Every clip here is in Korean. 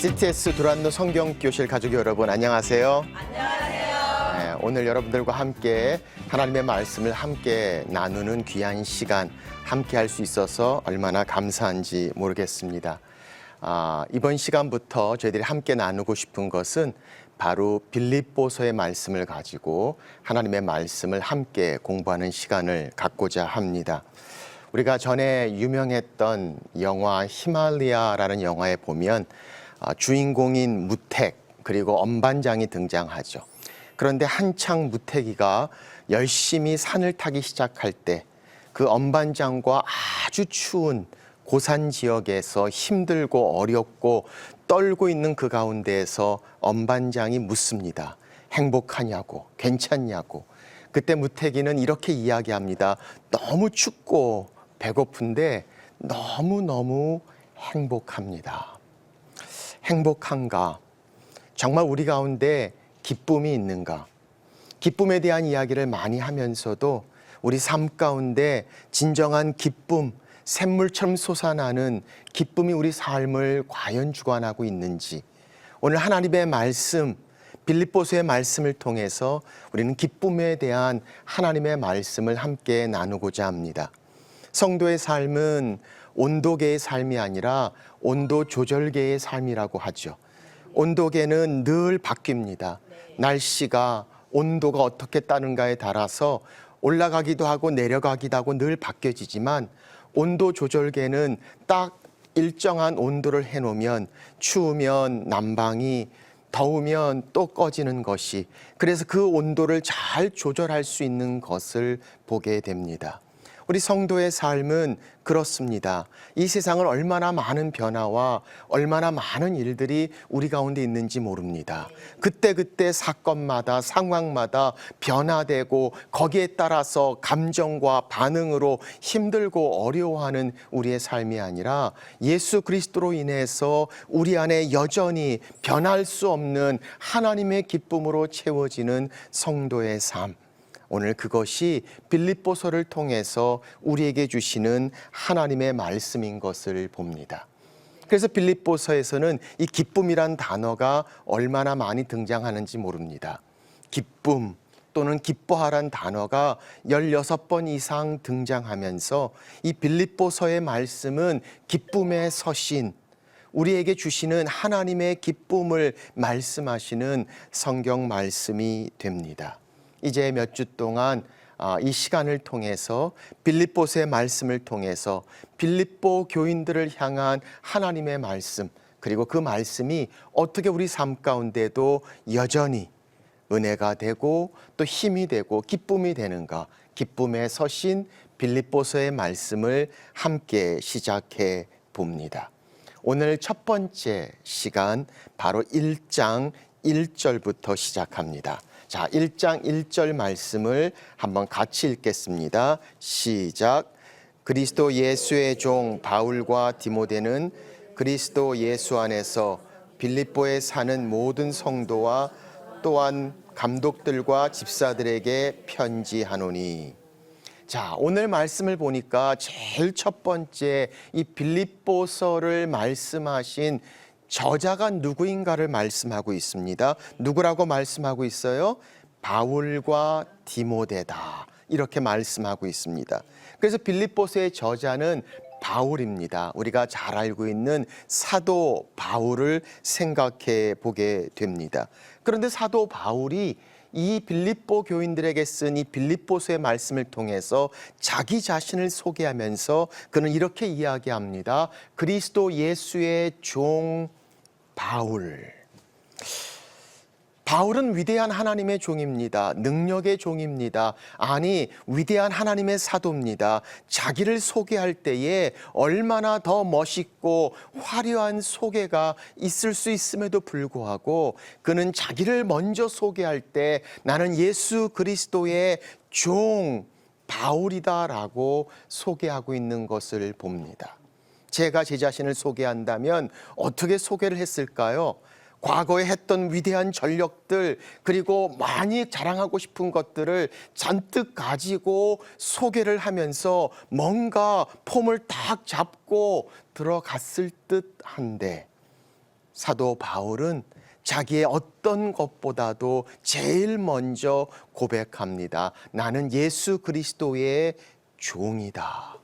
CTS 두란노 성경교실 가족 여러분 안녕하세요. 안녕하세요. 네, 오늘 여러분들과 함께 하나님의 말씀을 함께 나누는 귀한 시간 함께 할 수 있어서 얼마나 감사한지 모르겠습니다. 이번 시간부터 저희들이 함께 나누고 싶은 것은 바로 빌립보서의 말씀을 가지고 하나님의 말씀을 함께 공부하는 시간을 갖고자 합니다. 우리가 전에 유명했던 영화 히말리아라는 영화에 보면 주인공인 무택 그리고 엄반장이 등장하죠. 그런데 한창 무택이가 열심히 산을 타기 시작할 때 그 엄반장과 아주 추운 고산 지역에서 힘들고 어렵고 떨고 있는 그 가운데에서 엄반장이 묻습니다. 행복하냐고, 괜찮냐고. 그때 무택이는 이렇게 이야기합니다. 너무 춥고 배고픈데 너무너무 행복합니다. 행복한가? 정말 우리 가운데 기쁨이 있는가? 기쁨에 대한 이야기를 많이 하면서도 우리 삶 가운데 진정한 기쁨, 샘물처럼 솟아나는 기쁨이 우리 삶을 과연 주관하고 있는지 오늘 하나님의 말씀, 빌립보서의 말씀을 통해서 우리는 기쁨에 대한 하나님의 말씀을 함께 나누고자 합니다. 성도의 삶은 온도계의 삶이 아니라 온도 조절계의 삶이라고 하죠. 온도계는 늘 바뀝니다. 날씨가 온도가 어떻게 따른가에 따라서 올라가기도 하고 내려가기도 하고 늘 바뀌어지지만 온도 조절계는 딱 일정한 온도를 해놓으면 추우면 난방이 더우면 또 꺼지는 것이 그래서 그 온도를 잘 조절할 수 있는 것을 보게 됩니다. 우리 성도의 삶은 그렇습니다. 이 세상은 얼마나 많은 변화와 얼마나 많은 일들이 우리 가운데 있는지 모릅니다. 그때그때 사건마다 상황마다 변화되고 거기에 따라서 감정과 반응으로 힘들고 어려워하는 우리의 삶이 아니라 예수 그리스도로 인해서 우리 안에 여전히 변할 수 없는 하나님의 기쁨으로 채워지는 성도의 삶. 오늘 그것이 빌립보서를 통해서 우리에게 주시는 하나님의 말씀인 것을 봅니다. 그래서 빌립보서에서는 이 기쁨이란 단어가 얼마나 많이 등장하는지 모릅니다. 기쁨 또는 기뻐하란 단어가 16번 이상 등장하면서 이 빌립보서의 말씀은 기쁨의 서신, 우리에게 주시는 하나님의 기쁨을 말씀하시는 성경 말씀이 됩니다. 이제 몇 주 동안 이 시간을 통해서 빌립보서의 말씀을 통해서 빌립보 교인들을 향한 하나님의 말씀 그리고 그 말씀이 어떻게 우리 삶 가운데도 여전히 은혜가 되고 또 힘이 되고 기쁨이 되는가 기쁨의 서신 빌립보서의 말씀을 함께 시작해 봅니다. 오늘 첫 번째 시간 바로 1장 1절부터 시작합니다. 자, 1장 1절 말씀을 한번 같이 읽겠습니다. 시작. 그리스도 예수의 종 바울과 디모데는 그리스도 예수 안에서 빌립보에 사는 모든 성도와 또한 감독들과 집사들에게 편지하노니. 자, 오늘 말씀을 보니까 제일 첫 번째 이 빌립보서를 말씀하신 저자가 누구인가를 말씀하고 있습니다. 누구라고 말씀하고 있어요? 바울과 디모데다. 이렇게 말씀하고 있습니다. 그래서 빌립보서의 저자는 바울입니다. 우리가 잘 알고 있는 사도 바울을 생각해 보게 됩니다. 그런데 사도 바울이 이 빌립보 교인들에게 쓴 이 빌립보서의 말씀을 통해서 자기 자신을 소개하면서 그는 이렇게 이야기합니다. 그리스도 예수의 종 바울은 위대한 하나님의 종입니다. 능력의 종입니다. 아니, 위대한 하나님의 사도입니다. 자기를 소개할 때에 얼마나 더 멋있고 화려한 소개가 있을 수 있음에도 불구하고 그는 자기를 먼저 소개할 때 나는 예수 그리스도의 종 바울이다라고 소개하고 있는 것을 봅니다. 제가 제 자신을 소개한다면 어떻게 소개를 했을까요? 과거에 했던 위대한 전력들 그리고 많이 자랑하고 싶은 것들을 잔뜩 가지고 소개를 하면서 뭔가 폼을 딱 잡고 들어갔을 듯한데 사도 바울은 자기의 어떤 것보다도 제일 먼저 고백합니다. 나는 예수 그리스도의 종이다.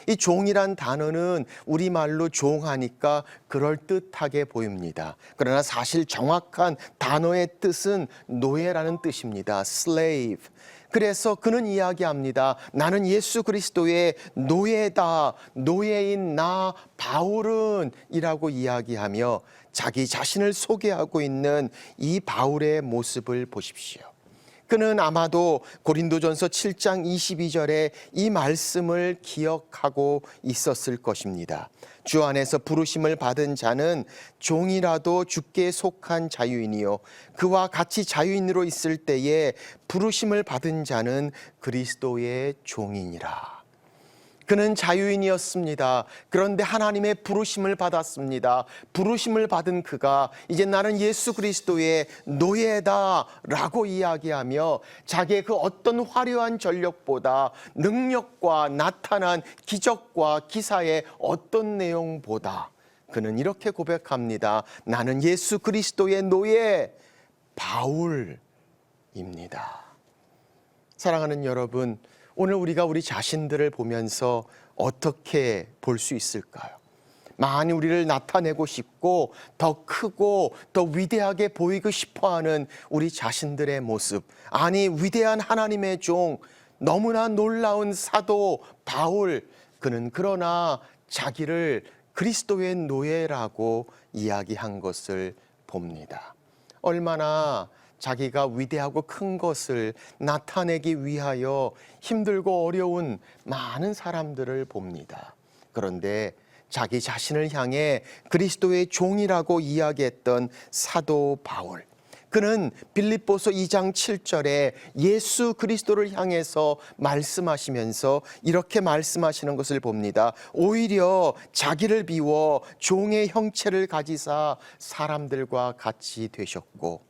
이 종이란 단어는 우리말로 종하니까 그럴듯하게 보입니다. 그러나 사실 정확한 단어의 뜻은 노예라는 뜻입니다. slave. 그래서 그는 이야기합니다. 나는 예수 그리스도의 노예다. 노예인 나 바울은 이라고 이야기하며 자기 자신을 소개하고 있는 이 바울의 모습을 보십시오. 그는 아마도 고린도전서 7장 22절에 이 말씀을 기억하고 있었을 것입니다. 주 안에서 부르심을 받은 자는 종이라도 주께 속한 자유인이요 그와 같이 자유인으로 있을 때에 부르심을 받은 자는 그리스도의 종이니라. 그는 자유인이었습니다. 그런데 하나님의 부르심을 받았습니다. 부르심을 받은 그가 이제 나는 예수 그리스도의 노예다 라고 이야기하며 자기의 그 어떤 화려한 전력보다 능력과 나타난 기적과 기사의 어떤 내용보다 그는 이렇게 고백합니다. 나는 예수 그리스도의 노예 바울입니다. 사랑하는 여러분, 오늘 우리가 우리 자신들을 보면서 어떻게 볼 수 있을까요? 많이 우리를 나타내고 싶고 더 크고 더 위대하게 보이고 싶어하는 우리 자신들의 모습. 아니, 위대한 하나님의 종, 너무나 놀라운 사도 바울. 그는 그러나 자기를 그리스도의 노예라고 이야기한 것을 봅니다. 얼마나 자기가 위대하고 큰 것을 나타내기 위하여 힘들고 어려운 많은 사람들을 봅니다. 그런데 자기 자신을 향해 그리스도의 종이라고 이야기했던 사도 바울, 그는 빌립보서 2장 7절에 예수 그리스도를 향해서 말씀하시면서 이렇게 말씀하시는 것을 봅니다. 오히려 자기를 비워 종의 형체를 가지사 사람들과 같이 되셨고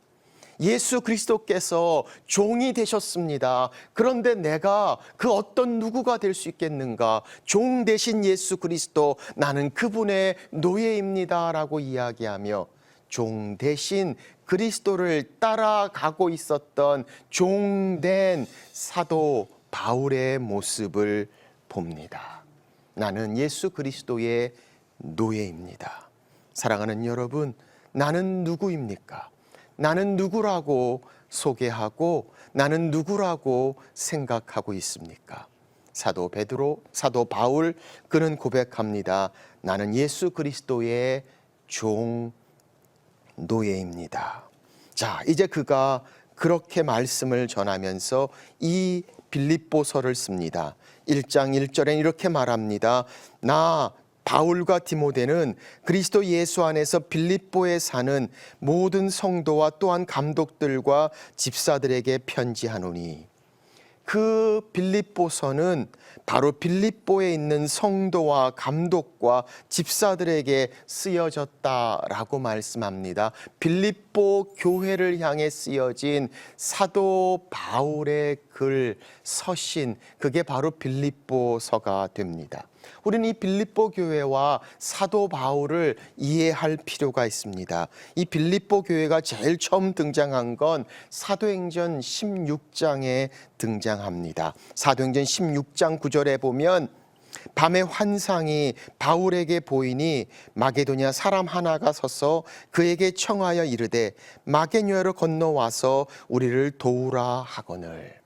예수 그리스도께서 종이 되셨습니다. 그런데 내가 그 어떤 누구가 될 수 있겠는가? 종 대신 예수 그리스도, 나는 그분의 노예입니다 라고 이야기하며 종 대신 그리스도를 따라가고 있었던 종된 사도 바울의 모습을 봅니다. 나는 예수 그리스도의 노예입니다. 사랑하는 여러분, 나는 누구입니까? 나는 누구라고 소개하고 나는 누구라고 생각하고 있습니까? 사도 바울, 그는 고백합니다. 나는 예수 그리스도의 종 노예입니다. 자, 이제 그가 그렇게 말씀을 전하면서 이 빌립보서를 씁니다. 1장 1절엔 이렇게 말합니다. 나 바울과 디모데는 그리스도 예수 안에서 빌립보에 사는 모든 성도와 또한 감독들과 집사들에게 편지하노니, 그 빌립보서는 바로 빌립보에 있는 성도와 감독과 집사들에게 쓰여졌다라고 말씀합니다. 빌립보 교회를 향해 쓰여진 사도 바울의 글, 서신, 그게 바로 빌립보서가 됩니다. 우리는 이 빌립보 교회와 사도 바울을 이해할 필요가 있습니다. 이 빌립보 교회가 제일 처음 등장한 건 사도행전 16장에 등장합니다. 사도행전 16장 9절에 보면 밤에 환상이 바울에게 보이니 마게도냐 사람 하나가 서서 그에게 청하여 이르되 마게도냐로 건너와서 우리를 도우라 하거늘.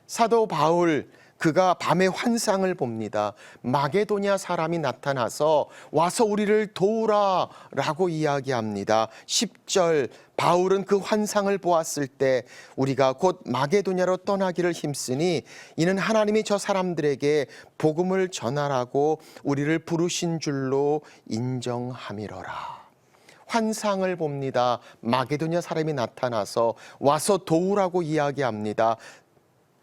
사도 바울, 그가 밤에 환상을 봅니다. 마게도냐 사람이 나타나서 와서 우리를 도우라 라고 이야기합니다. 10절, 바울은 그 환상을 보았을 때 우리가 곧 마게도냐로 떠나기를 힘쓰니 이는 하나님이 저 사람들에게 복음을 전하라고 우리를 부르신 줄로 인정함이로라. 환상을 봅니다. 마게도냐 사람이 나타나서 와서 도우라고 이야기합니다.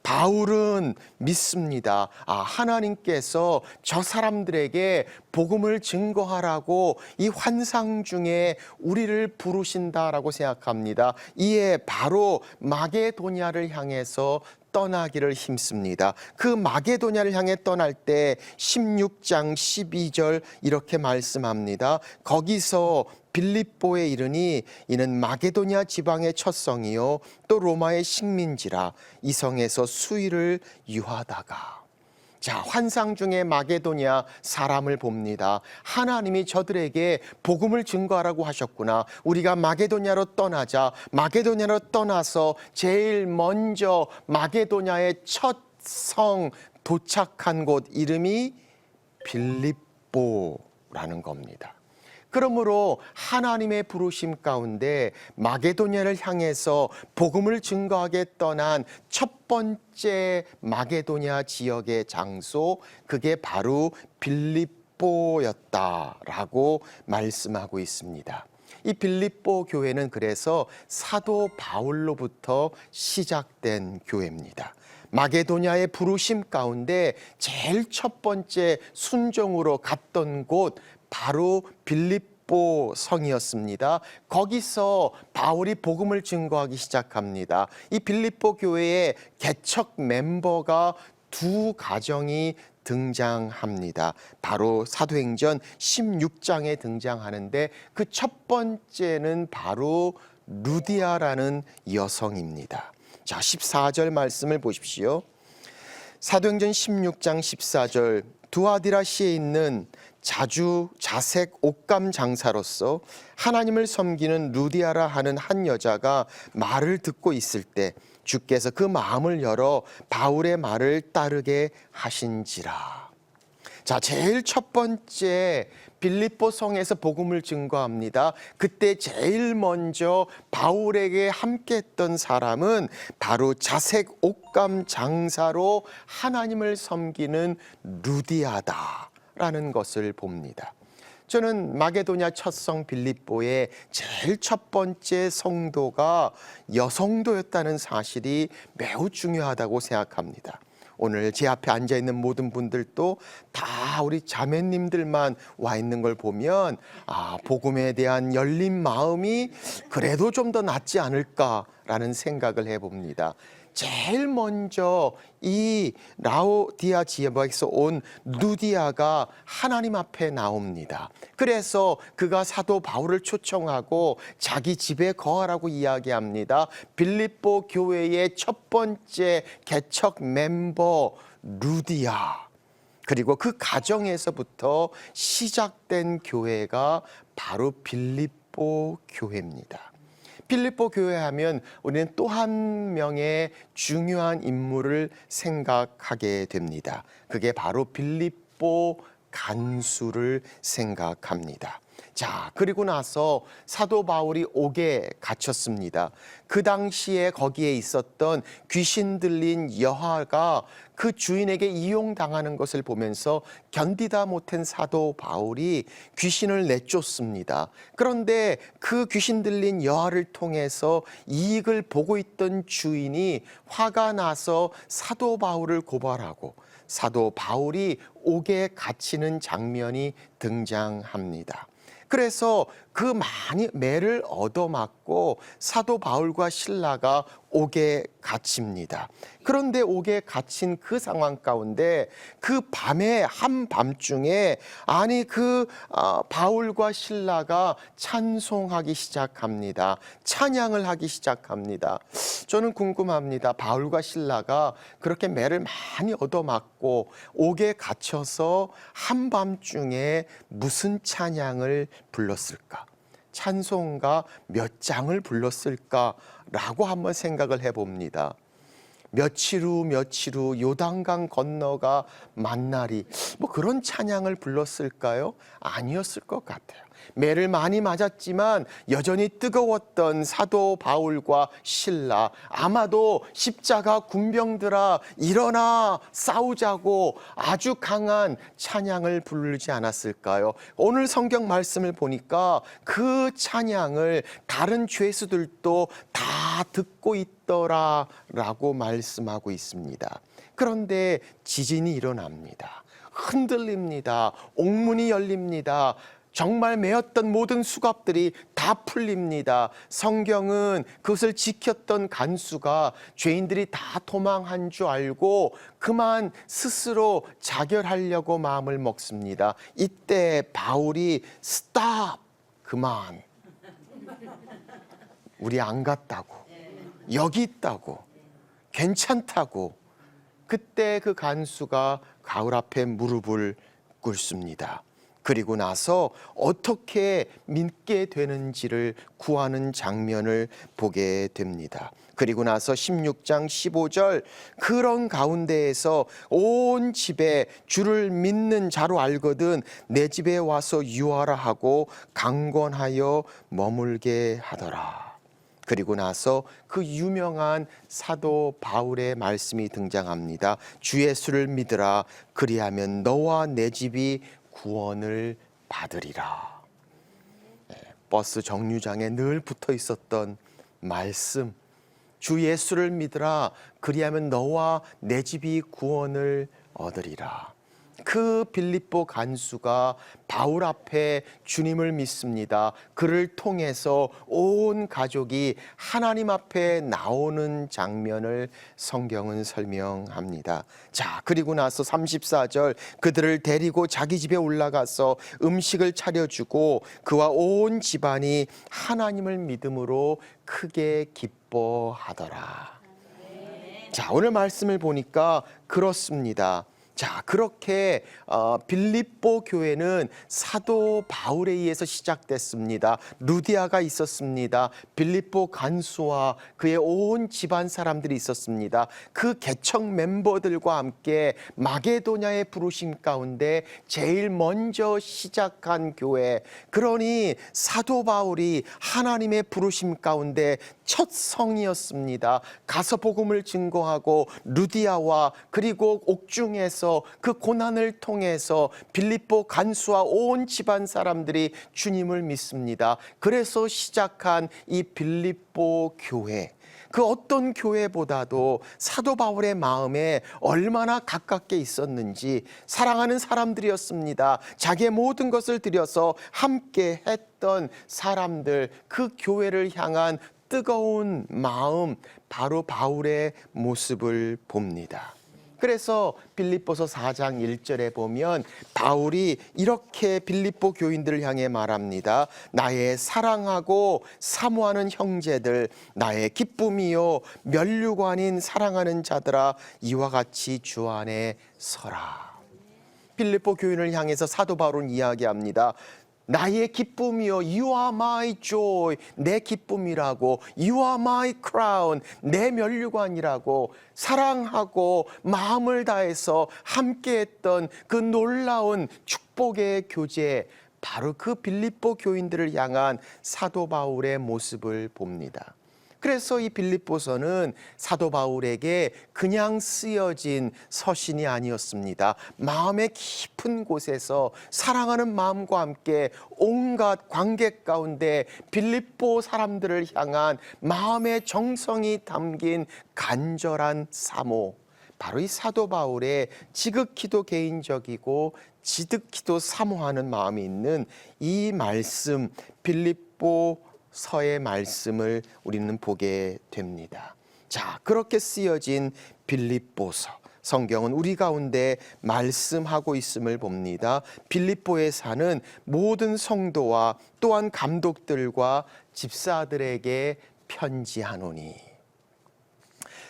바울은 믿습니다. 하나님께서 저 사람들에게 복음을 증거하라고 이 환상 중에 우리를 부르신다라고 생각합니다. 이에 바로 마게도냐를 향해서 떠나기를 힘씁니다. 그 마게도냐를 향해 떠날 때 16장 12절 이렇게 말씀합니다. 거기서 빌립보에 이르니 이는 마게도냐 지방의 첫 성이요 또 로마의 식민지라 이 성에서 수일을 유하다가. 자, 환상 중에 마게도냐 사람을 봅니다. 하나님이 저들에게 복음을 증거하라고 하셨구나. 우리가 마게도냐로 떠나자. 마게도냐로 떠나서 제일 먼저 마게도냐의 첫 성 도착한 곳 이름이 빌립보라는 겁니다. 그러므로 하나님의 부르심 가운데 마게도냐를 향해서 복음을 증거하게 떠난 첫 번째 마게도냐 지역의 장소, 그게 바로 빌립보였다라고 말씀하고 있습니다. 이 빌립보 교회는 그래서 사도 바울로부터 시작된 교회입니다. 마게도냐의 부르심 가운데 제일 첫 번째 순종으로 갔던 곳 바로 빌립보 성이었습니다. 거기서 바울이 복음을 증거하기 시작합니다. 이 빌립보 교회의 개척 멤버가 두 가정이 등장합니다. 바로 사도행전 16장에 등장하는데 그 첫 번째는 바로 루디아라는 여성입니다. 자, 14절 말씀을 보십시오. 사도행전 16장 14절 두아디라시에 있는 자주 자색 옷감 장사로서 하나님을 섬기는 루디아라 하는 한 여자가 말을 듣고 있을 때 주께서 그 마음을 열어 바울의 말을 따르게 하신지라. 자, 제일 첫 번째 빌립보 성에서 복음을 증거합니다. 그때 제일 먼저 바울에게 함께했던 사람은 바로 자색 옷감 장사로 하나님을 섬기는 루디아다라는 것을 봅니다. 저는 마게도냐 첫성 빌립보의 제일 첫 번째 성도가 여성도였다는 사실이 매우 중요하다고 생각합니다. 오늘 제 앞에 앉아있는 모든 분들도 다 우리 자매님들만 와 있는 걸 보면 복음에 대한 열린 마음이 그래도 좀 더 낫지 않을까라는 생각을 해봅니다. 제일 먼저 이 라오디아 지역에서 온 루디아가 하나님 앞에 나옵니다. 그래서 그가 사도 바울을 초청하고 자기 집에 거하라고 이야기합니다. 빌립보 교회의 첫 번째 개척 멤버 루디아, 그리고 그 가정에서부터 시작된 교회가 바로 빌립보 교회입니다. 빌립보 교회 하면 우리는 또 한 명의 중요한 인물을 생각하게 됩니다. 그게 바로 빌립보 간수를 생각합니다. 자, 그리고 나서 사도 바울이 옥에 갇혔습니다. 그 당시에 거기에 있었던 귀신 들린 여아가 그 주인에게 이용당하는 것을 보면서 견디다 못한 사도 바울이 귀신을 내쫓습니다. 그런데 그 귀신 들린 여아를 통해서 이익을 보고 있던 주인이 화가 나서 사도 바울을 고발하고 사도 바울이 옥에 갇히는 장면이 등장합니다. 그래서 그 많이 매를 얻어맞고 사도 바울과 실라가 옥에 갇힙니다. 그런데 옥에 갇힌 그 상황 가운데 그 밤에 한밤중에 바울과 실라가 찬송하기 시작합니다. 찬양을 하기 시작합니다. 저는 궁금합니다. 바울과 실라가 그렇게 매를 많이 얻어맞고 옥에 갇혀서 한밤중에 무슨 찬양을 불렀을까? 찬송가 몇 장을 불렀을까라고 한번 생각을 해봅니다. 며칠 후 요단강 건너가 만나리, 뭐 그런 찬양을 불렀을까요? 아니었을 것 같아요. 매를 많이 맞았지만 여전히 뜨거웠던 사도 바울과 실라, 아마도 십자가 군병들아 일어나 싸우자고 아주 강한 찬양을 부르지 않았을까요? 오늘 성경 말씀을 보니까 그 찬양을 다른 죄수들도 다 듣고 있더라라고 말씀하고 있습니다. 그런데 지진이 일어납니다. 흔들립니다. 옥문이 열립니다. 정말 매였던 모든 수갑들이 다 풀립니다. 성경은 그것을 지켰던 간수가 죄인들이 다 도망한 줄 알고 그만 스스로 자결하려고 마음을 먹습니다. 이때 바울이 스탑, 그만 우리 안 갔다고, 여기 있다고, 괜찮다고, 그때 그 간수가 가을 앞에 무릎을 꿇습니다. 그리고 나서 어떻게 믿게 되는지를 구하는 장면을 보게 됩니다. 그리고 나서 16장 15절, 그런 가운데에서 온 집에 주를 믿는 자로 알거든 내 집에 와서 유하라 하고 강권하여 머물게 하더라. 그리고 나서 그 유명한 사도 바울의 말씀이 등장합니다. 주 예수를 믿으라, 그리하면 너와 내 집이 구원을 받으리라. 버스 정류장에 늘 붙어 있었던 말씀, 주 예수를 믿으라, 그리하면 너와 내 집이 구원을 얻으리라. 그 빌립보 간수가 바울 앞에 주님을 믿습니다. 그를 통해서 온 가족이 하나님 앞에 나오는 장면을 성경은 설명합니다. 자, 그리고 나서 34절, 그들을 데리고 자기 집에 올라가서 음식을 차려주고 그와 온 집안이 하나님을 믿음으로 크게 기뻐하더라. 자, 오늘 말씀을 보니까 그렇습니다. 자, 그렇게 빌립보 교회는 사도 바울에 의해서 시작됐습니다. 루디아가 있었습니다. 빌립보 간수와 그의 온 집안 사람들이 있었습니다. 그 개척 멤버들과 함께 마게도냐의 부르심 가운데 제일 먼저 시작한 교회, 그러니 사도 바울이 하나님의 부르심 가운데 첫 성이었습니다. 가서 복음을 증거하고 루디아와 그리고 옥중에서 그 고난을 통해서 빌립보 간수와 온 집안 사람들이 주님을 믿습니다. 그래서 시작한 이 빌립보 교회, 그 어떤 교회보다도 사도 바울의 마음에 얼마나 가깝게 있었는지, 사랑하는 사람들이었습니다. 자기의 모든 것을 들여서 함께 했던 사람들, 그 교회를 향한 뜨거운 마음, 바로 바울의 모습을 봅니다. 그래서 빌립보서 4장 1절에 보면 바울이 이렇게 빌립보 교인들을 향해 말합니다. 나의 사랑하고 사모하는 형제들, 나의 기쁨이요 면류관인 사랑하는 자들아, 이와 같이 주 안에 서라. 빌립보 교인을 향해서 사도 바울은 이야기합니다. 나의 기쁨이요, You are my joy, 내 기쁨이라고, You are my crown, 내 면류관이라고, 사랑하고 마음을 다해서 함께했던 그 놀라운 축복의 교제, 바로 그 빌립보 교인들을 향한 사도 바울의 모습을 봅니다. 그래서 이 빌립보서는 사도 바울에게 그냥 쓰여진 서신이 아니었습니다. 마음의 깊은 곳에서 사랑하는 마음과 함께 온갖 관계 가운데 빌립보 사람들을 향한 마음의 정성이 담긴 간절한 사모, 바로 이 사도 바울의 지극히도 개인적이고 지극히도 사모하는 마음이 있는 이 말씀, 빌립보 서의 말씀을 우리는 보게 됩니다. 자, 그렇게 쓰여진 빌립보서, 성경은 우리 가운데 말씀하고 있음을 봅니다. 빌립보에 사는 모든 성도와 또한 감독들과 집사들에게 편지하노니.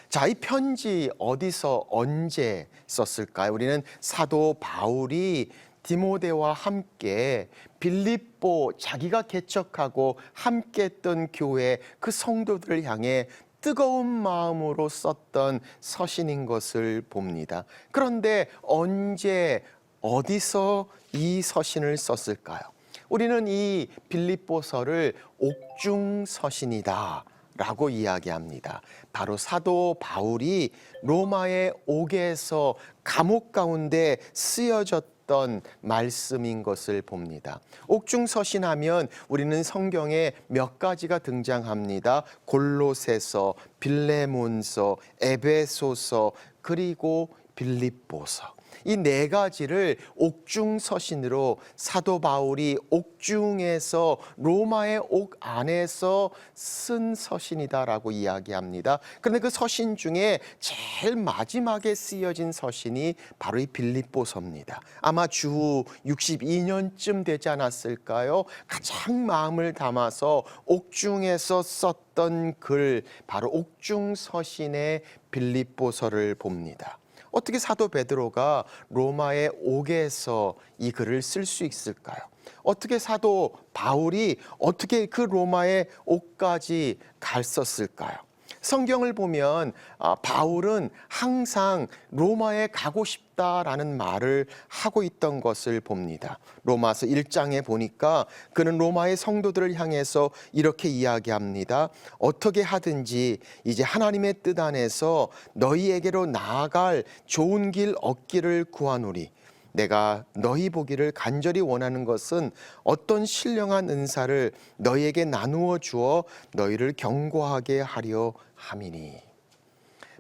자, 이 편지 어디서 언제 썼을까요? 우리는 사도 바울이 디모데와 함께 빌립보, 자기가 개척하고 함께했던 교회 그 성도들을 향해 뜨거운 마음으로 썼던 서신인 것을 봅니다. 그런데 언제 어디서 이 서신을 썼을까요? 우리는 이 빌립보서를 옥중 서신이다 라고 이야기합니다. 바로 사도 바울이 로마의 옥에서 감옥 가운데 쓰여졌던 말씀인 것을 봅니다. 옥중 서신하면 우리는 성경에 몇 가지가 등장합니다. 골로새서, 빌레몬서, 에베소서, 그리고 빌립보서. 이 네 가지를 옥중서신으로 사도 바울이 옥중에서 로마의 옥 안에서 쓴 서신이다라고 이야기합니다. 그런데 그 서신 중에 제일 마지막에 쓰여진 서신이 바로 이 빌립보서입니다. 아마 주 62년쯤 되지 않았을까요? 가장 마음을 담아서 옥중에서 썼던 글, 바로 옥중서신의 빌립보서를 봅니다. 어떻게 사도 베드로가 로마의 옥에서 이 글을 쓸 수 있을까요? 어떻게 사도 바울이 어떻게 그 로마의 옥까지 갔었을까요? 성경을 보면 바울은 항상 로마에 가고 싶다라는 말을 하고 있던 것을 봅니다. 로마서 1장에 보니까 그는 로마의 성도들을 향해서 이렇게 이야기합니다. 어떻게 하든지 이제 하나님의 뜻 안에서 너희에게로 나아갈 좋은 길 얻기를 구하노니 내가 너희 보기를 간절히 원하는 것은 어떤 신령한 은사를 너희에게 나누어 주어 너희를 견고하게 하려 함이니.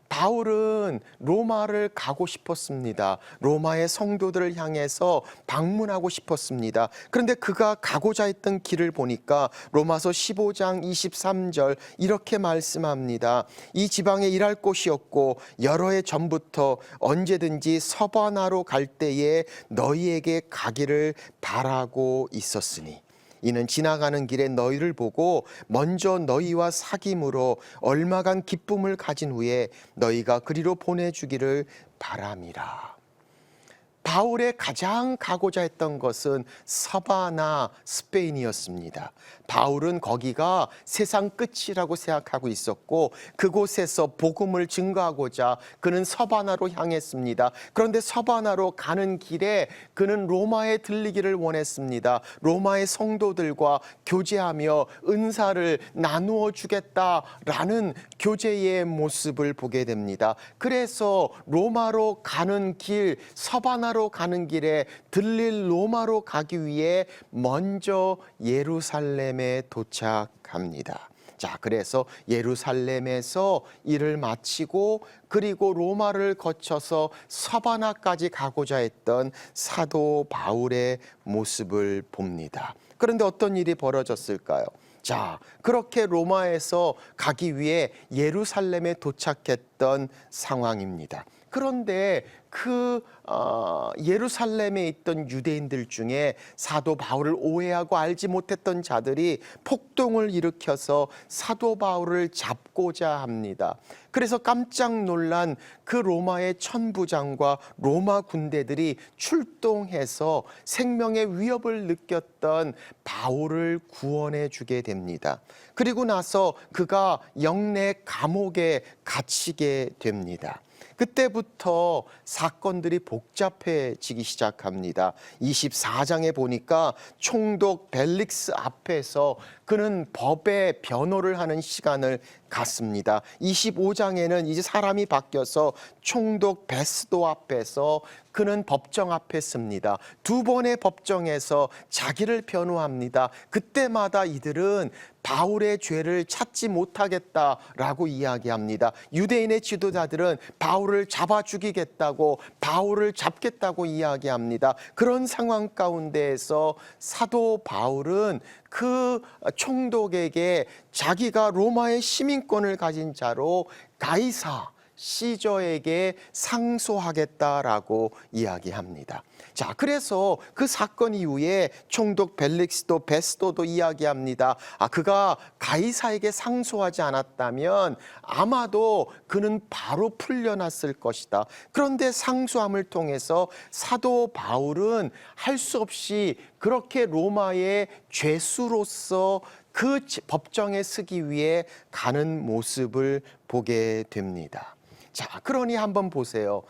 바울은 로마를 가고 싶었습니다. 로마의 성도들을 향해서 방문하고 싶었습니다. 그런데 그가 가고자 했던 길을 보니까 로마서 15장 23절 이렇게 말씀합니다. 이 지방에 일할 곳이 없고 여러 해 전부터 언제든지 서바나로 갈 때에 너희에게 가기를 바라고 있었으니 이는 지나가는 길에 너희를 보고 먼저 너희와 사귐으로 얼마간 기쁨을 가진 후에 너희가 그리로 보내주기를 바람이라. 바울의 가장 가고자 했던 것은 서바나, 스페인이었습니다. 바울은 거기가 세상 끝이라고 생각하고 있었고 그곳에서 복음을 증거하고자 그는 서바나로 향했습니다. 그런데 서바나로 가는 길에 그는 로마에 들리기를 원했습니다. 로마의 성도들과 교제하며 은사를 나누어 주겠다라는 교제의 모습을 보게 됩니다. 그래서 로마로 가는 길, 서바나로 가는 길에 들릴 로마로 가기 위해 먼저 예루살렘에 도착합니다. 자, 그래서 예루살렘에서 일을 마치고 그리고 로마를 거쳐서 서바나까지 가고자 했던 사도 바울의 모습을 봅니다. 그런데 어떤 일이 벌어졌을까요? 자, 그렇게 로마에서 가기 위해 예루살렘에 도착했던 상황입니다. 그런데 그 예루살렘에 있던 유대인들 중에 사도 바울을 오해하고 알지 못했던 자들이 폭동을 일으켜서 사도 바울을 잡고자 합니다. 그래서 깜짝 놀란 그 로마의 천부장과 로마 군대들이 출동해서 생명의 위협을 느꼈던 바울을 구원해 주게 됩니다. 그리고 나서 그가 영내 감옥에 갇히게 됩니다. 그때부터 사건들이 복잡해지기 시작합니다. 24장에 보니까 총독 벨릭스 앞에서 그는 법의 변호를 하는 시간을 갖습니다. 25장에는 이제 사람이 바뀌어서 총독 베스도 앞에서 그는 법정 앞에 섭니다. 두 번의 법정에서 자기를 변호합니다. 그때마다 이들은 바울의 죄를 찾지 못하겠다라고 이야기합니다. 유대인의 지도자들은 바울을 잡아 죽이겠다고, 바울을 잡겠다고 이야기합니다. 그런 상황 가운데에서 사도 바울은 그 총독에게 자기가 로마의 시민권을 가진 자로 가이사 시저에게 상소하겠다라고 이야기합니다. 자, 그래서 그 사건 이후에 총독 벨릭스도 베스도도 이야기합니다. 그가 가이사에게 상소하지 않았다면 아마도 그는 바로 풀려났을 것이다. 그런데 상소함을 통해서 사도 바울은 할 수 없이 그렇게 로마의 죄수로서 그 법정에 서기 위해 가는 모습을 보게 됩니다. 자, 그러니 한번 보세요.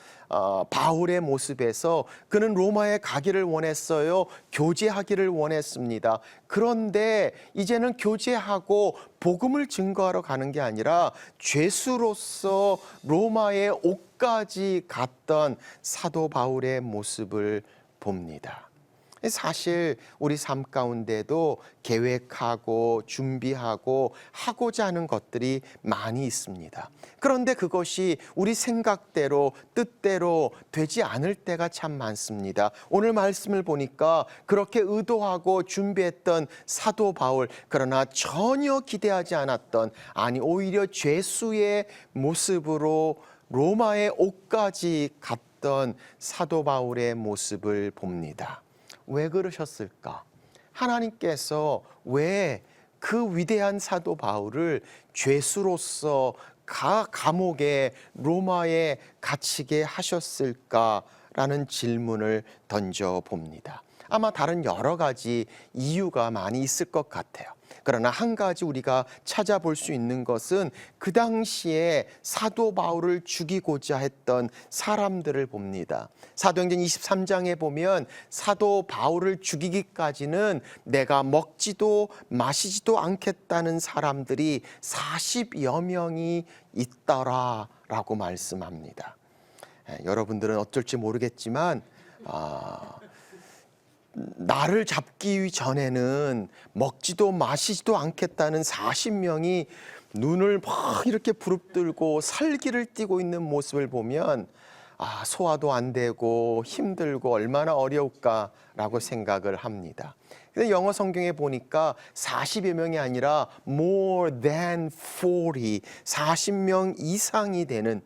바울의 모습에서 그는 로마에 가기를 원했어요. 교제하기를 원했습니다. 그런데 이제는 교제하고 복음을 증거하러 가는 게 아니라 죄수로서 로마의 옥까지 갔던 사도 바울의 모습을 봅니다. 사실 우리 삶 가운데도 계획하고 준비하고 하고자 하는 것들이 많이 있습니다. 그런데 그것이 우리 생각대로 뜻대로 되지 않을 때가 참 많습니다. 오늘 말씀을 보니까 그렇게 의도하고 준비했던 사도 바울, 그러나 전혀 기대하지 않았던, 아니 오히려 죄수의 모습으로 로마의 옥까지 갔던 사도 바울의 모습을 봅니다. 왜 그러셨을까? 하나님께서 왜 그 위대한 사도 바울을 죄수로서 감옥에 로마에 갇히게 하셨을까라는 질문을 던져봅니다. 아마 다른 여러 가지 이유가 많이 있을 것 같아요. 그러나 한 가지 우리가 찾아볼 수 있는 것은 그 당시에 사도 바울을 죽이고자 했던 사람들을 봅니다. 사도행전 23장에 보면 사도 바울을 죽이기까지는 내가 먹지도 마시지도 않겠다는 사람들이 40여 명이 있더라라고 말씀합니다. 여러분들은 어쩔지 모르겠지만 나를 잡기 전에는 먹지도 마시지도 않겠다는 40명이 눈을 막 이렇게 부릅뜨고 살기를 띠고 있는 모습을 보면 소화도 안 되고 힘들고 얼마나 어려울까라고 생각을 합니다. 근데 영어 성경에 보니까 40여 명이 아니라 more than 40명 이상이 되는,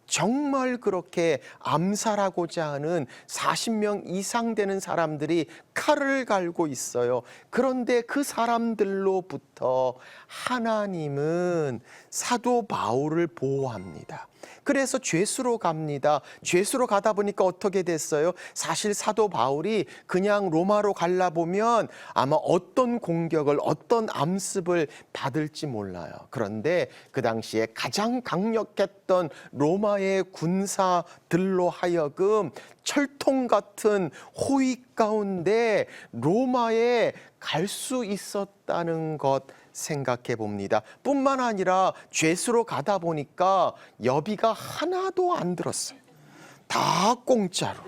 정말 그렇게 암살하고자 하는 40명 이상 되는 사람들이 칼을 갈고 있어요. 그런데 그 사람들로부터 하나님은 사도 바울을 보호합니다. 그래서 죄수로 갑니다. 죄수로 가다 보니까 어떻게 됐어요? 사실 사도 바울이 그냥 로마로 가려 보면 아마 어떤 공격을, 어떤 암습을 받을지 몰라요. 그런데 그 당시에 가장 강력했던 로마의 군사들로 하여금 철통 같은 호위 가운데 로마에 갈 수 있었다는 것 생각해 봅니다. 뿐만 아니라 죄수로 가다 보니까 여비가 하나도 안 들었어요. 다 공짜로.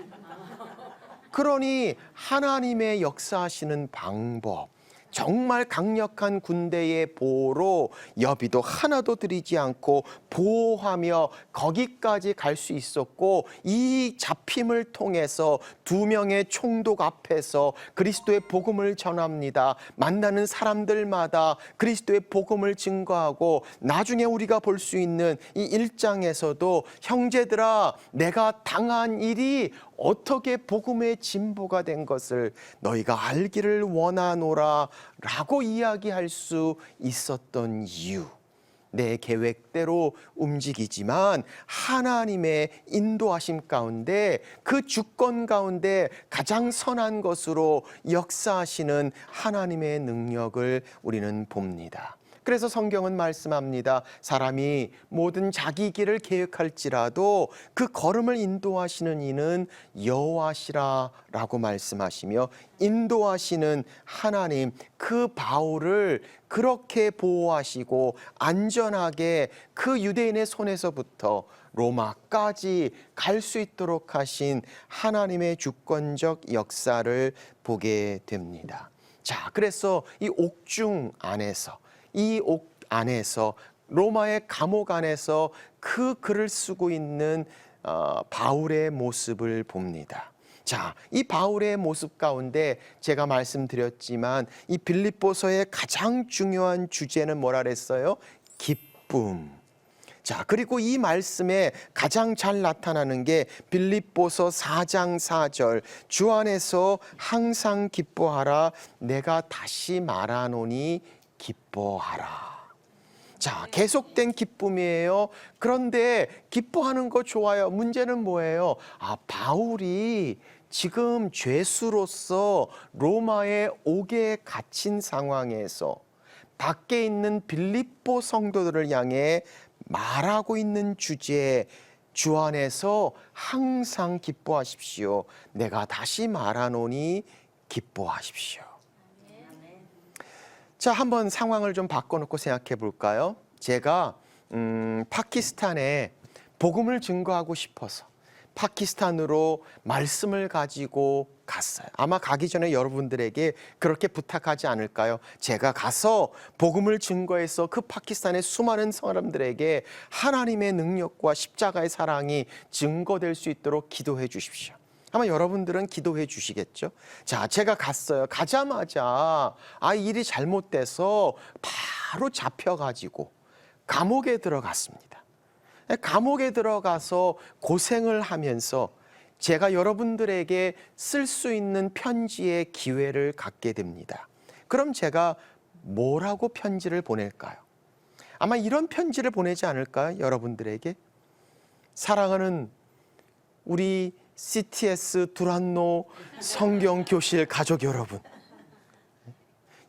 그러니 하나님의 역사하시는 방법, 정말 강력한 군대의 보호로 여비도 하나도 들이지 않고 보호하며 거기까지 갈 수 있었고, 이 잡힘을 통해서 2명의 총독 앞에서 그리스도의 복음을 전합니다. 만나는 사람들마다 그리스도의 복음을 증거하고, 나중에 우리가 볼 수 있는 이 1장에서도 형제들아 내가 당한 일이 어떻게 복음의 진보가 된 것을 너희가 알기를 원하노라 라고 이야기할 수 있었던 이유, 내 계획대로 움직이지만 하나님의 인도하심 가운데, 그 주권 가운데 가장 선한 것으로 역사하시는 하나님의 능력을 우리는 봅니다. 그래서 성경은 말씀합니다. 사람이 모든 자기 길을 계획할지라도 그 걸음을 인도하시는 이는 여호와시라라고 말씀하시며, 인도하시는 하나님, 그 바울을 그렇게 보호하시고 안전하게 그 유대인의 손에서부터 로마까지 갈 수 있도록 하신 하나님의 주권적 역사를 보게 됩니다. 자, 그래서 이 옥중 안에서, 이 옥 안에서, 로마의 감옥 안에서 그 글을 쓰고 있는 바울의 모습을 봅니다. 자, 이 바울의 모습 가운데 제가 말씀드렸지만 이 빌립보서의 가장 중요한 주제는 뭐라 그랬어요? 기쁨. 자, 그리고 이 말씀에 가장 잘 나타나는 게 빌립보서 4장 4절, 주 안에서 항상 기뻐하라, 내가 다시 말하노니 기뻐하라. 자, 계속된 기쁨이에요. 그런데 기뻐하는 거 좋아요. 문제는 뭐예요? 바울이 지금 죄수로서 로마의 옥에 갇힌 상황에서 밖에 있는 빌립보 성도들을 향해 말하고 있는 주제, 주 안에서 항상 기뻐하십시오. 내가 다시 말하노니 기뻐하십시오. 자, 한번 상황을 좀 바꿔놓고 생각해 볼까요? 제가 파키스탄에 복음을 증거하고 싶어서 파키스탄으로 말씀을 가지고 갔어요. 아마 가기 전에 여러분들에게 그렇게 부탁하지 않을까요? 제가 가서 복음을 증거해서 그 파키스탄의 수많은 사람들에게 하나님의 능력과 십자가의 사랑이 증거될 수 있도록 기도해 주십시오. 아마 여러분들은 기도해 주시겠죠. 자, 제가 갔어요. 가자마자 일이 잘못돼서 바로 잡혀가지고 감옥에 들어갔습니다. 감옥에 들어가서 고생을 하면서 제가 여러분들에게 쓸 수 있는 편지의 기회를 갖게 됩니다. 그럼 제가 뭐라고 편지를 보낼까요? 아마 이런 편지를 보내지 않을까요? 여러분들에게. 사랑하는 우리 CTS 두란노 성경교실 가족 여러분,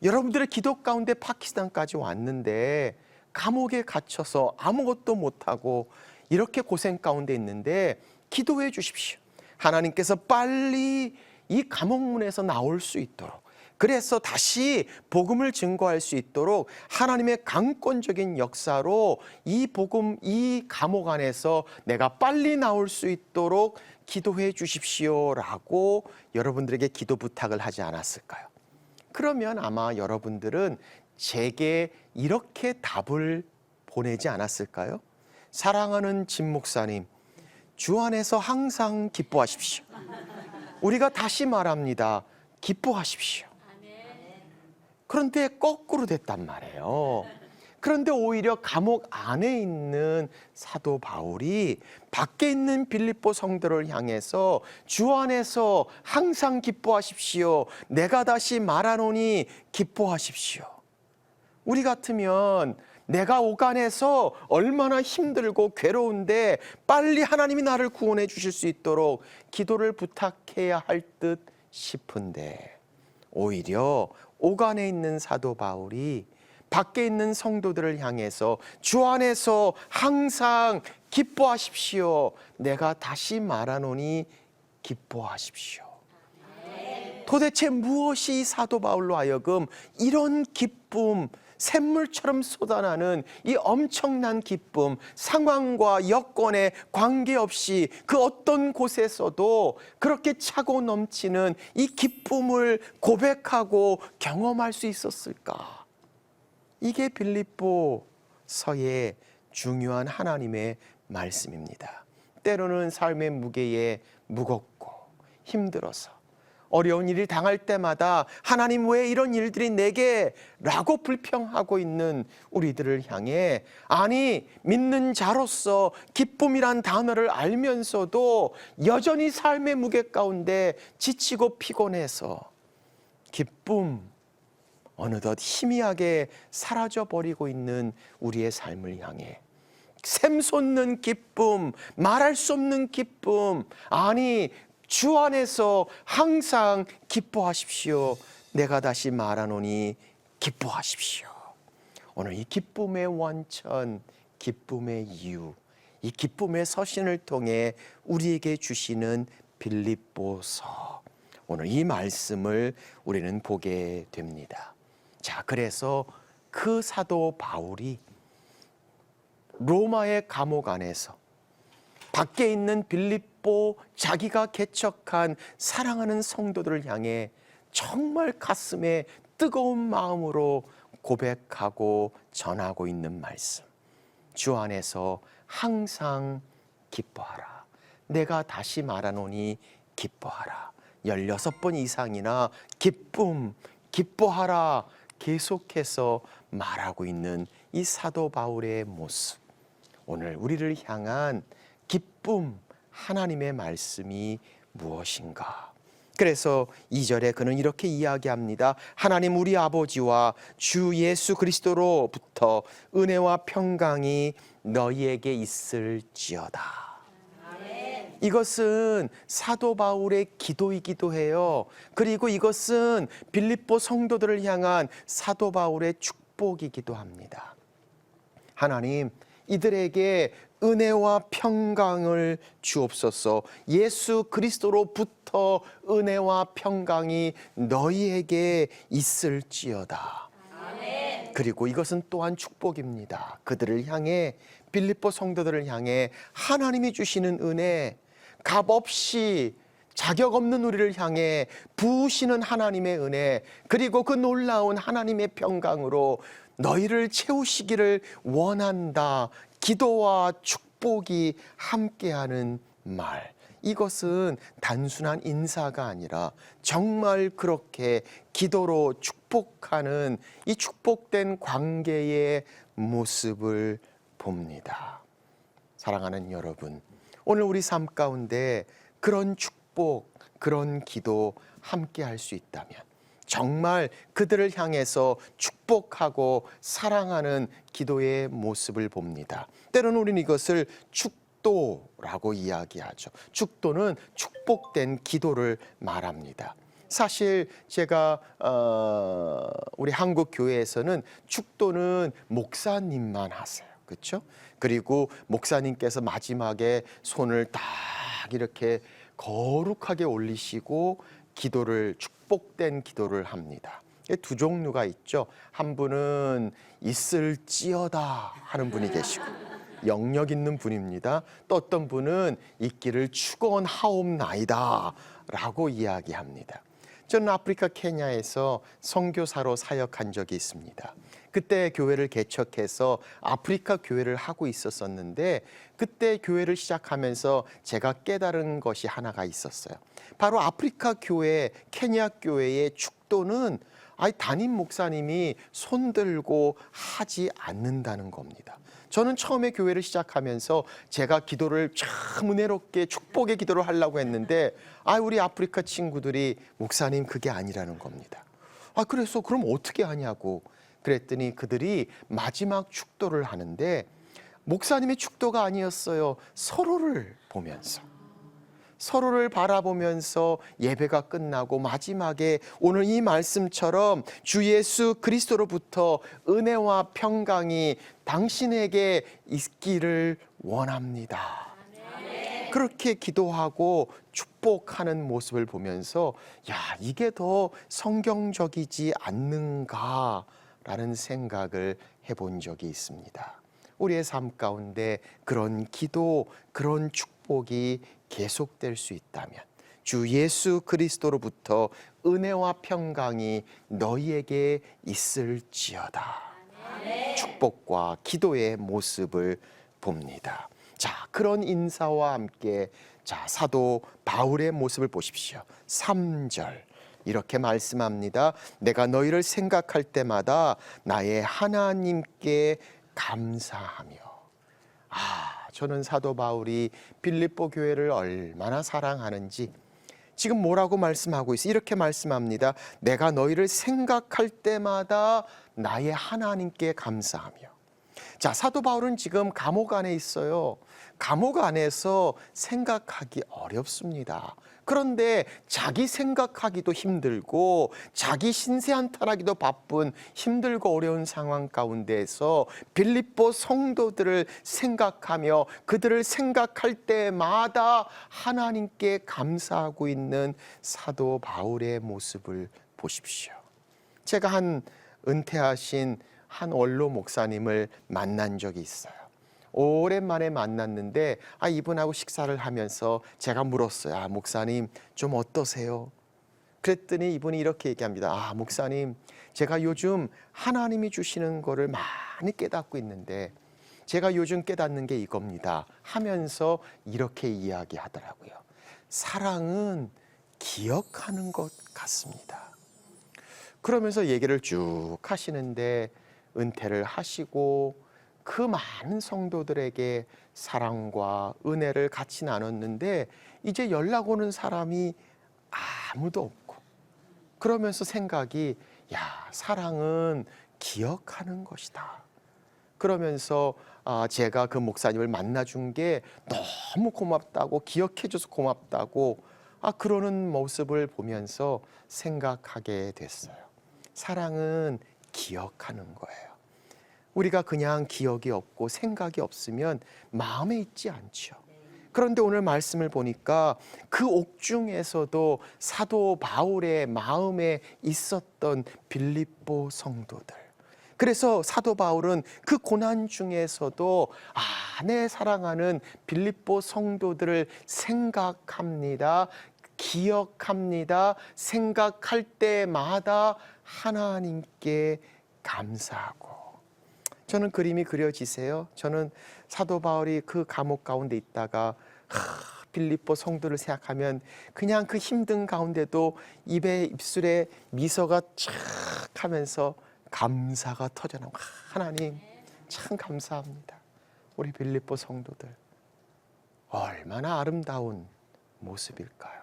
여러분들의 기도 가운데 파키스탄까지 왔는데 감옥에 갇혀서 아무것도 못하고 이렇게 고생 가운데 있는데 기도해 주십시오. 하나님께서 빨리 이 감옥문에서 나올 수 있도록, 그래서 다시 복음을 증거할 수 있도록 하나님의 강권적인 역사로 이 복음, 이 감옥 안에서 내가 빨리 나올 수 있도록 기도해 주십시오라고 여러분들에게 기도 부탁을 하지 않았을까요? 그러면 아마 여러분들은 제게 이렇게 답을 보내지 않았을까요? 사랑하는 진 목사님, 주 안에서 항상 기뻐하십시오. 우리가 다시 말합니다. 기뻐하십시오. 그런데 거꾸로 됐단 말이에요. 그런데 오히려 감옥 안에 있는 사도 바울이 밖에 있는 빌립보 성도를 향해서 주 안에서 항상 기뻐하십시오. 내가 다시 말하노니 기뻐하십시오. 우리 같으면 내가 오간에서 얼마나 힘들고 괴로운데 빨리 하나님이 나를 구원해 주실 수 있도록 기도를 부탁해야 할 듯 싶은데, 오히려 오간에 있는 사도 바울이 밖에 있는 성도들을 향해서 주 안에서 항상 기뻐하십시오. 내가 다시 말하노니 기뻐하십시오. 도대체 무엇이 사도 바울로 하여금 이런 기쁨, 샘물처럼 쏟아나는 이 엄청난 기쁨, 상황과 여건에 관계없이 그 어떤 곳에서도 그렇게 차고 넘치는 이 기쁨을 고백하고 경험할 수 있었을까? 이게 빌립보서의 중요한 하나님의 말씀입니다. 때로는 삶의 무게에 무겁고 힘들어서 어려운 일을 당할 때마다 하나님 왜 이런 일들이 내게? 라고 불평하고 있는 우리들을 향해, 아니 믿는 자로서 기쁨이란 단어를 알면서도 여전히 삶의 무게 가운데 지치고 피곤해서 기쁨 어느덧 희미하게 사라져버리고 있는 우리의 삶을 향해 샘솟는 기쁨, 말할 수 없는 기쁨, 아니 주 안에서 항상 기뻐하십시오. 내가 다시 말하노니 기뻐하십시오. 오늘 이 기쁨의 원천, 기쁨의 이유, 이 기쁨의 서신을 통해 우리에게 주시는 빌립보서, 오늘 이 말씀을 우리는 보게 됩니다. 자, 그래서 그 사도 바울이 로마의 감옥 안에서 밖에 있는 빌립보 자기가 개척한 사랑하는 성도들을 향해 정말 가슴에 뜨거운 마음으로 고백하고 전하고 있는 말씀. 주 안에서 항상 기뻐하라. 내가 다시 말하노니 기뻐하라. 16번 이상이나 기쁨, 기뻐하라 계속해서 말하고 있는 이 사도 바울의 모습. 오늘 우리를 향한 기쁨, 하나님의 말씀이 무엇인가? 그래서 2절에 그는 이렇게 이야기합니다. 하나님 우리 아버지와 주 예수 그리스도로부터 은혜와 평강이 너희에게 있을지어다. 이것은 사도 바울의 기도이기도 해요. 그리고 이것은 빌립보 성도들을 향한 사도 바울의 축복이기도 합니다. 하나님, 이들에게 은혜와 평강을 주옵소서. 예수 그리스도로부터 은혜와 평강이 너희에게 있을지어다. 아멘. 그리고 이것은 또한 축복입니다. 그들을 향해, 빌립보 성도들을 향해 하나님이 주시는 은혜, 값없이 자격 없는 우리를 향해 부으시는 하나님의 은혜, 그리고 그 놀라운 하나님의 평강으로 너희를 채우시기를 원한다. 기도와 축복이 함께하는 말. 이것은 단순한 인사가 아니라 정말 그렇게 기도로 축복하는 이 축복된 관계의 모습을 봅니다. 사랑하는 여러분, 오늘 우리 삶 가운데 그런 축복, 그런 기도 함께 할 수 있다면 정말 그들을 향해서 축복하고 사랑하는 기도의 모습을 봅니다. 때로는 우리는 이것을 축도라고 이야기하죠. 축도는 축복된 기도를 말합니다. 사실 제가 우리 한국 교회에서는 축도는 목사님만 하세요. 그렇죠? 그리고 목사님께서 마지막에 손을 딱 이렇게 거룩하게 올리시고 기도를, 축복된 기도를 합니다. 두 종류가 있죠. 한 분은 있을지어다 하는 분이 계시고 영역 있는 분입니다. 또 어떤 분은 있기를 축원하옵나이다 라고 이야기합니다. 저는 아프리카 케냐에서 선교사로 사역한 적이 있습니다. 그때 교회를 개척해서 아프리카 교회를 하고 있었는데, 그때 교회를 시작하면서 제가 깨달은 것이 하나가 있었어요. 바로 아프리카 교회, 케냐 교회의 축도는 담임 목사님이 손들고 하지 않는다는 겁니다. 저는 처음에 교회를 시작하면서 제가 기도를 참 은혜롭게 축복의 기도를 하려고 했는데 우리 아프리카 친구들이 목사님 그게 아니라는 겁니다. 그래서 그럼 어떻게 하냐고 그랬더니 그들이 마지막 축도를 하는데 목사님의 축도가 아니었어요. 서로를 바라보면서 예배가 끝나고 마지막에 오늘 이 말씀처럼 주 예수 그리스도로부터 은혜와 평강이 당신에게 있기를 원합니다. 그렇게 기도하고 축복하는 모습을 보면서 이게 더 성경적이지 않는가라는 생각을 해본 적이 있습니다. 우리의 삶 가운데 그런 기도, 그런 축복이 계속될 수 있다면 주 예수 그리스도로부터 은혜와 평강이 너희에게 있을지어다. 축복과 기도의 모습을 봅니다. 자, 그런 인사와 함께 사도 바울의 모습을 보십시오. 3절 이렇게 말씀합니다. 내가 너희를 생각할 때마다 나의 하나님께 감사하며. 저는 사도 바울이 빌립보 교회를 얼마나 사랑하는지 지금 뭐라고 말씀하고 있어요? 이렇게 말씀합니다. 내가 너희를 생각할 때마다 나의 하나님께 감사하며. 사도 바울은 지금 감옥 안에 있어요. 감옥 안에서 생각하기 어렵습니다. 그런데 자기 생각하기도 힘들고 자기 신세한탄하기도 바쁜 힘들고 어려운 상황 가운데에서 빌립보 성도들을 생각하며 그들을 생각할 때마다 하나님께 감사하고 있는 사도 바울의 모습을 보십시오. 제가 은퇴하신 한 원로 목사님을 만난 적이 있어요. 오랜만에 만났는데 이분하고 식사를 하면서 제가 물었어요. 목사님 좀 어떠세요? 그랬더니 이분이 이렇게 얘기합니다. 목사님, 제가 요즘 하나님이 주시는 거를 많이 깨닫고 있는데 제가 요즘 깨닫는 게 이겁니다 하면서 이렇게 이야기하더라고요. 사랑은 기억하는 것 같습니다. 그러면서 얘기를 쭉 하시는데 은퇴를 하시고 그 많은 성도들에게 사랑과 은혜를 같이 나눴는데 이제 연락 오는 사람이 아무도 없고, 그러면서 생각이 사랑은 기억하는 것이다. 그러면서 제가 그 목사님을 만나준 게 너무 고맙다고, 기억해줘서 고맙다고 그러는 모습을 보면서 생각하게 됐어요. 사랑은 기억하는 거예요. 우리가 그냥 기억이 없고 생각이 없으면 마음에 있지 않죠. 그런데 오늘 말씀을 보니까 그 옥중에서도 사도 바울의 마음에 있었던 빌립보 성도들, 그래서 사도 바울은 그 고난 중에서도 내 사랑하는 빌립보 성도들을 생각합니다. 기억합니다. 생각할 때마다 하나님께 감사하고. 저는 그림이 그려지세요? 저는 사도 바울이 그 감옥 가운데 있다가 빌립보 성도를 생각하면 그냥 그 힘든 가운데도 입술에 미소가 착 하면서 감사가 터져나오고, 하나님 참 감사합니다. 우리 빌립보 성도들 얼마나 아름다운 모습일까요?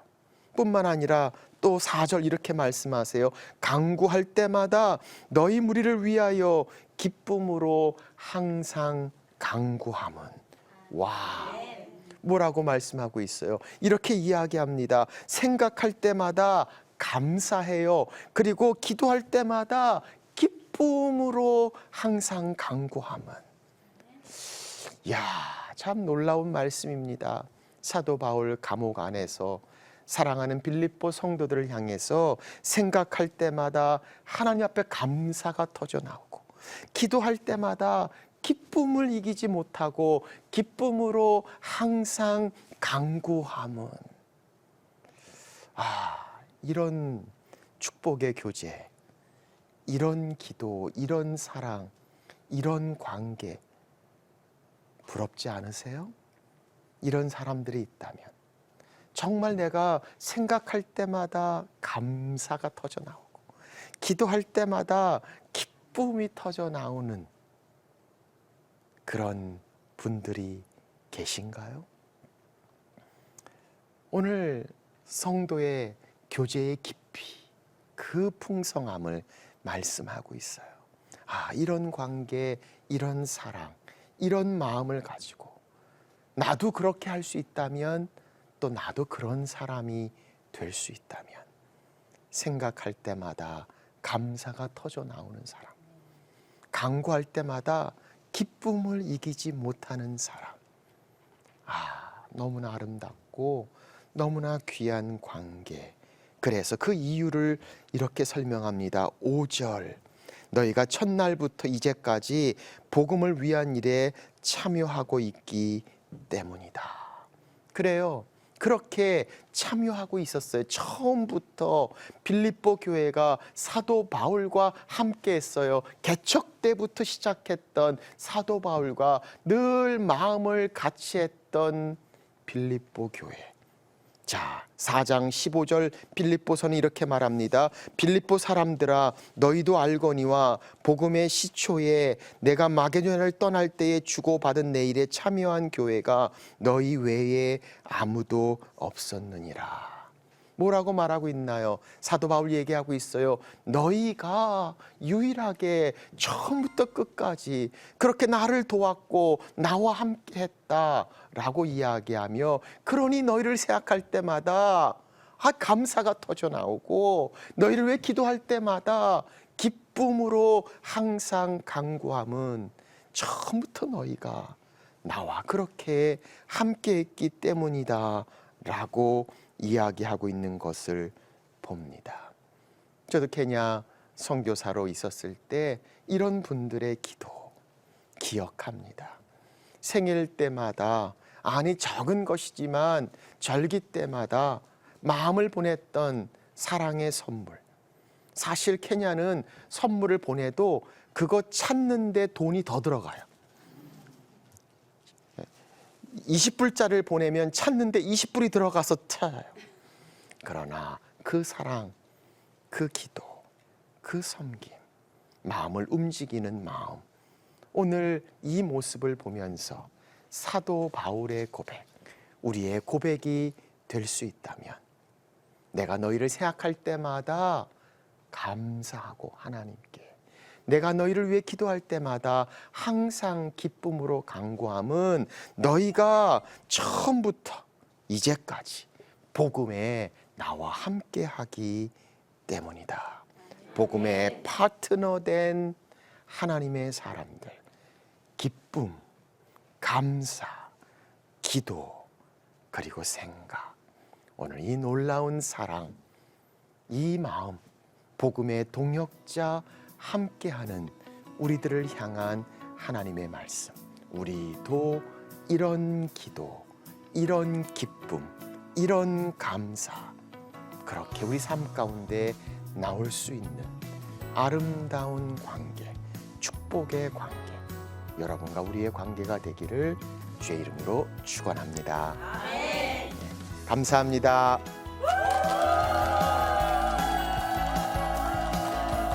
뿐만 아니라 또 4절 이렇게 말씀하세요. 간구할 때마다 너희 무리를 위하여 기쁨으로 항상 간구함은. 와, 뭐라고 말씀하고 있어요? 이렇게 이야기합니다. 생각할 때마다 감사해요. 그리고 기도할 때마다 기쁨으로 항상 간구함은. 참 놀라운 말씀입니다. 사도 바울 감옥 안에서 사랑하는 빌립보 성도들을 향해서 생각할 때마다 하나님 앞에 감사가 터져나오고, 기도할 때마다 기쁨을 이기지 못하고 기쁨으로 항상 간구함은. 이런 축복의 교제, 이런 기도, 이런 사랑, 이런 관계 부럽지 않으세요? 이런 사람들이 있다면 정말 내가 생각할 때마다 감사가 터져나오고 기도할 때마다 기쁨이 터져나오는 그런 분들이 계신가요? 오늘 성도의 교제의 깊이, 그 풍성함을 말씀하고 있어요. 이런 관계, 이런 사랑, 이런 마음을 가지고 나도 그렇게 할 수 있다면, 또 나도 그런 사람이 될 수 있다면, 생각할 때마다 감사가 터져 나오는 사람, 간구할 때마다 기쁨을 이기지 못하는 사람. 너무나 아름답고 너무나 귀한 관계. 그래서 그 이유를 이렇게 설명합니다. 5절, 너희가 첫날부터 이제까지 복음을 위한 일에 참여하고 있기 때문이다. 그래요. 그렇게 참여하고 있었어요. 처음부터 빌립보 교회가 사도 바울과 함께 했어요. 개척 때부터 시작했던 사도 바울과 늘 마음을 같이 했던 빌립보 교회. 자, 4장 15절 빌립보서는 이렇게 말합니다. 빌립보 사람들아, 너희도 알거니와 복음의 시초에 내가 마게도냐를 떠날 때에 주고받은 내 일에 참여한 교회가 너희 외에 아무도 없었느니라. 뭐라고 말하고 있나요? 사도 바울 얘기하고 있어요. 너희가 유일하게 처음부터 끝까지 그렇게 나를 도왔고 나와 함께 했다라고 이야기하며, 그러니 너희를 생각할 때마다 감사가 터져 나오고, 너희를 위해 기도할 때마다 기쁨으로 항상 간구함은 처음부터 너희가 나와 그렇게 함께 했기 때문이다 라고 이야기하고 있는 것을 봅니다. 저도 케냐 선교사로 있었을 때 이런 분들의 기도 기억합니다. 생일 때마다, 적은 것이지만 절기 때마다 마음을 보냈던 사랑의 선물. 사실 케냐는 선물을 보내도 그거 찾는데 돈이 더 들어가요. 20불짜리를 보내면 찾는데 20불이 들어가서 찾아요. 그러나 그 사랑, 그 기도, 그 섬김, 마음을 움직이는 마음, 오늘 이 모습을 보면서 사도 바울의 고백, 우리의 고백이 될 수 있다면, 내가 너희를 생각할 때마다 감사하고 하나님께, 내가 너희를 위해 기도할 때마다 항상 기쁨으로 간구함은 너희가 처음부터 이제까지 복음에 나와 함께 하기 때문이다. 복음의 파트너된 하나님의 사람들, 기쁨, 감사, 기도, 그리고 생각, 오늘 이 놀라운 사랑, 이 마음, 복음의 동역자 함께하는 우리들을 향한 하나님의 말씀, 우리도 이런 기도, 이런 기쁨, 이런 감사, 그렇게 우리 삶 가운데 나올 수 있는 아름다운 관계, 축복의 관계, 여러분과 우리의 관계가 되기를 주의 이름으로 축원합니다. 감사합니다.